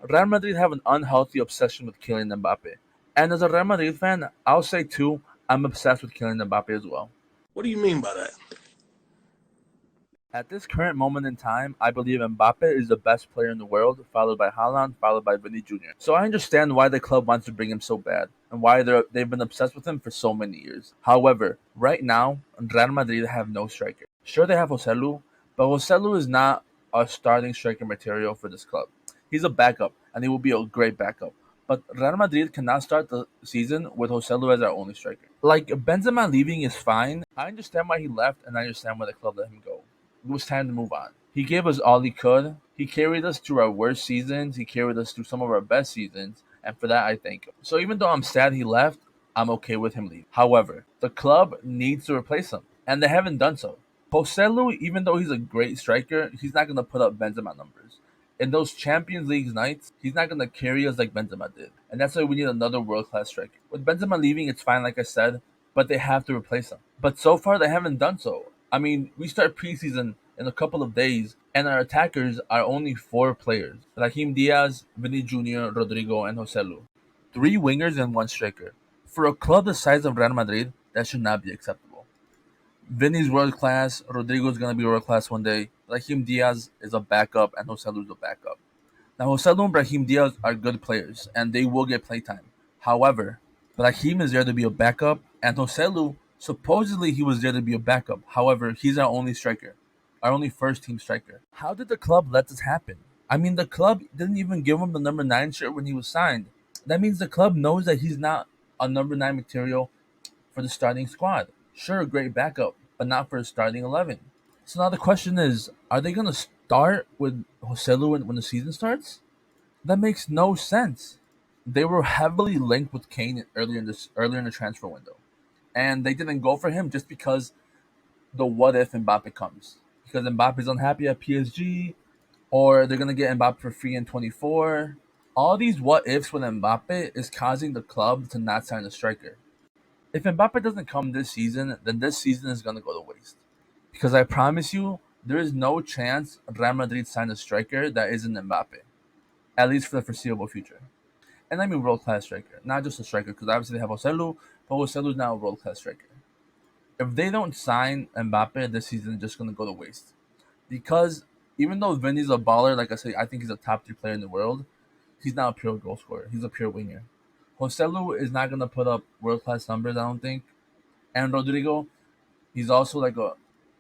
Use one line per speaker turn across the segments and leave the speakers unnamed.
Real Madrid have an unhealthy obsession with Kylian Mbappe. And as a Real Madrid fan, I'll say too, I'm obsessed with Kylian Mbappe as well.
What do you mean by that?
At this current moment in time, I believe Mbappe is the best player in the world, followed by Haaland, followed by Vinny Jr. So I understand why the club wants to bring him so bad, and why they've been obsessed with him for so many years. However, right now, Real Madrid have no striker. Sure, they have Joselu, but Joselu is not a starting striker material for this club. He's a backup, and he will be a great backup. But Real Madrid cannot start the season with Joselu as our only striker. Like, Benzema leaving is fine. I understand why he left, and I understand why the club let him go. It was time to move on. He gave us all he could. He carried us through our worst seasons. He carried us through some of our best seasons. And for that, I thank him. So even though I'm sad he left, I'm okay with him leaving. However, the club needs to replace him. And they haven't done so. Joselu, even though he's a great striker, he's not going to put up Benzema numbers. In those Champions League nights, he's not going to carry us like Benzema did. And that's why we need another world class striker. With Benzema leaving, it's fine, like I said, but they have to replace him. But so far, they haven't done so. I mean, we start preseason in a couple of days, and our attackers are only four players: Raheem Diaz, Vinny Jr., Rodrigo, and Joselu. Three wingers and one striker. For a club the size of Real Madrid, that should not be acceptable. Vinny's world class, Rodrigo's gonna be world class one day. Raheem Diaz is a backup, and Joselu's a backup. Now, Joselu and Brahim Diaz are good players, and they will get playtime. However, Brahim is there to be a backup, and Joselu, supposedly he was there to be a backup. However, he's our only striker, our only first team striker. How did the club let this happen? I mean, the club didn't even give him the number 9 shirt when he was signed. That means the club knows that he's not a number 9 material for the starting squad. Sure, great backup, but not for the starting 11. So now the question is, are they going to start with Joselu when the season starts? That makes no sense. They were heavily linked with Kane earlier in the transfer window, and they didn't go for him just because the what if Mbappe comes, because Mbappe's unhappy at PSG, or they're gonna get Mbappe for free in 24. All these what ifs with Mbappe is causing the club to not sign a striker. If Mbappe doesn't come this season, then this season is gonna go to waste. Because I promise you, there is no chance Real Madrid sign a striker that isn't Mbappe, at least for the foreseeable future. And I mean world class striker, not just a striker, because obviously they have Joselu, but Joselu's now a world class striker. If they don't sign Mbappe this season, it's just gonna go to waste. Because even though Vinny's a baller, like I say, I think he's a top 3 player in the world. He's not a pure goal scorer. He's a pure winger. Joselu is not gonna put up world class numbers, I don't think. And Rodrigo, he's also like a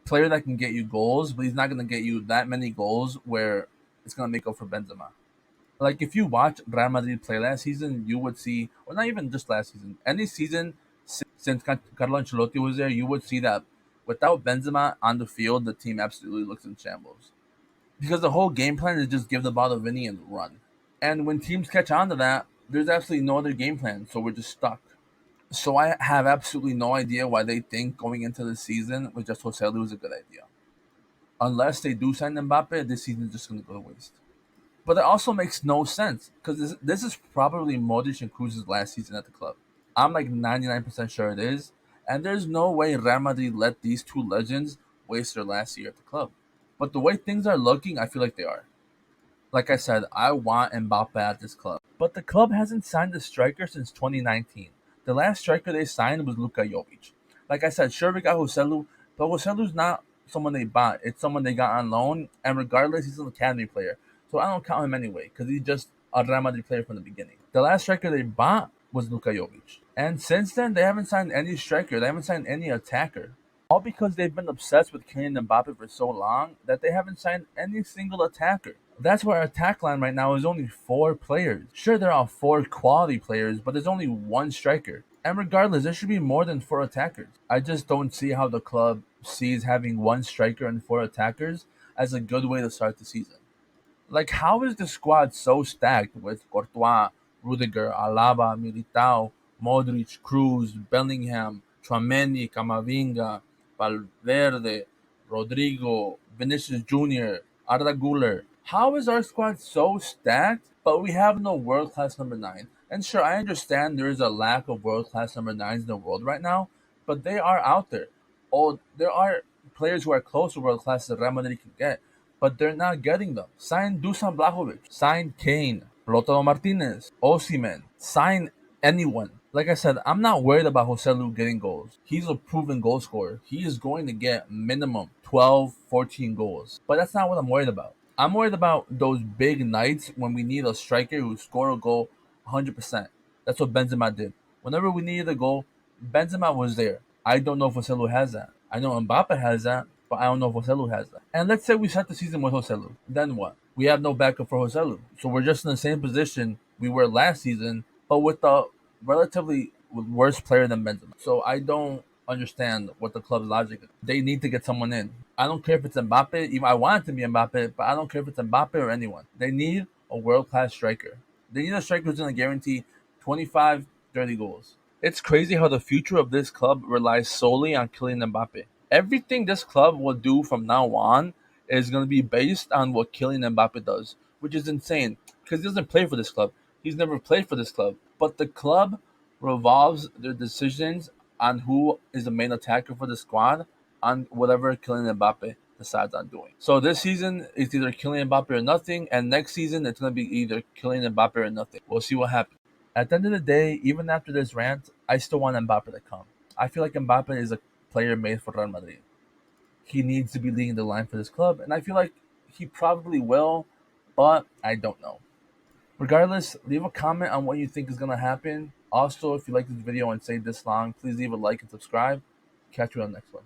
player that can get you goals, but he's not gonna get you that many goals where it's gonna make up for Benzema. Like if you watch Real Madrid play last season, you would see, or not even just last season, any season since Carlo Ancelotti was there, you would see that without Benzema on the field, the team absolutely looks in shambles because the whole game plan is just give the ball to Vinny and run. And when teams catch on to that, there's absolutely no other game plan, so we're just stuck. So I have absolutely no idea why they think going into the season with just Joselu is a good idea. Unless they do sign Mbappe, this season is just going to go to waste. But it also makes no sense because this is probably Modric and Cruz's last season at the club. I'm like 99% sure it is. And there's no way Real Madrid let these two legends waste their last year at the club. But the way things are looking, I feel like they are. Like I said, I want Mbappe at this club. But the club hasn't signed a striker since 2019. The last striker they signed was Luka Jovic. Like I said, sure we got Joselu, but Joselu's not someone they bought. It's someone they got on loan, and regardless, he's an academy player. So I don't count him anyway, because he's just a Real Madrid player from the beginning. The last striker they bought was Luka Jovic. And since then, they haven't signed any striker. They haven't signed any attacker. All because they've been obsessed with Kylian Mbappe for so long that they haven't signed any single attacker. That's why our attack line right now is only 4 players. Sure, there are 4 quality players, but there's only one striker. And regardless, there should be more than 4 attackers. I just don't see how the club sees having one striker and 4 attackers as a good way to start the season. Like, how is the squad so stacked with Courtois, Rudiger, Alaba, Militao, Modric, Cruz, Bellingham, Chouameni, Camavinga, Valverde, Rodrigo, Vinicius Jr., Arda Güler? How is our squad so stacked, but we have no world class number 9? And sure, I understand there is a lack of world class number 9s in the world right now, but they are out there. Oh, there are players who are close to world class that Real Madrid can get, but they're not getting them. Sign Dusan Blahovic, sign Kane, Lautaro Martinez, Osimhen, sign anyone. Like I said, I'm not worried about Joselu getting goals. He's a proven goal scorer. He is going to get minimum 12, 14 goals. But that's not what I'm worried about. I'm worried about those big nights when we need a striker who score a goal 100%. That's what Benzema did. Whenever we needed a goal, Benzema was there. I don't know if Joselu has that. I know Mbappe has that, but I don't know if Joselu has that. And let's say we start the season with Joselu. Then what? We have no backup for Joselu. So we're just in the same position we were last season, but with a relatively worse player than Benzema. So I don't understand what the club's logic is. They need to get someone in. I don't care if it's Mbappe. Even I want it to be Mbappe, but I don't care if it's Mbappe or anyone. They need a world class striker. They need a striker who's going to guarantee 25, 30 goals. It's crazy how the future of this club relies solely on Kylian Mbappe. Everything this club will do from now on is going to be based on what Kylian Mbappe does, which is insane because he doesn't play for this club. He's never played for this club. But the club revolves their decisions on who is the main attacker for the squad on whatever Kylian Mbappe decides on doing. So this season it's either Kylian Mbappe or nothing, and next season it's going to be either Kylian Mbappe or nothing. We'll see what happens. At the end of the day, even after this rant, I still want Mbappe to come. I feel like Mbappe is a player made for Real Madrid. He needs to be leading the line for this club, and I feel like he probably will, but I don't know. Regardless, leave a comment on what you think is going to happen. Also, if you like this video and stayed this long, please leave a like and subscribe. Catch you on the next one.